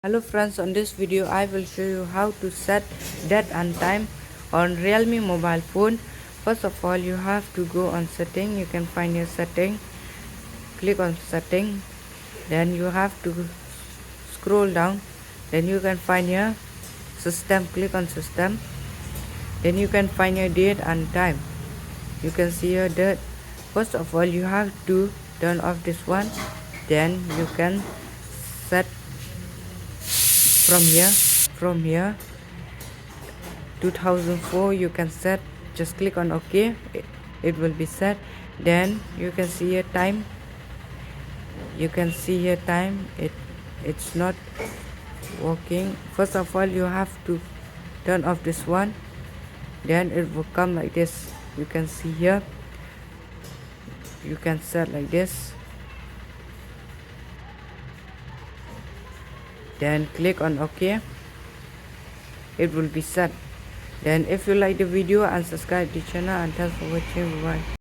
Hello friends, on this video I will show you how to set date and time on Realme mobile phone. First of all, you have to go on setting. You can find your setting, click on setting, then you have to scroll down, then you can find your system, click on system, then you can find your date and time. You can see your date. First of all, you have to turn off this one, then you can set from here 2004. You can set, just click on OK, it will be set. Then you can see your time, it's not working. First of all, you have to turn off this one, then it will come like this. You can see here, you can set like this, then click on OK, it will be set. Then if you like the video and subscribe the channel, and thanks for watching. Bye.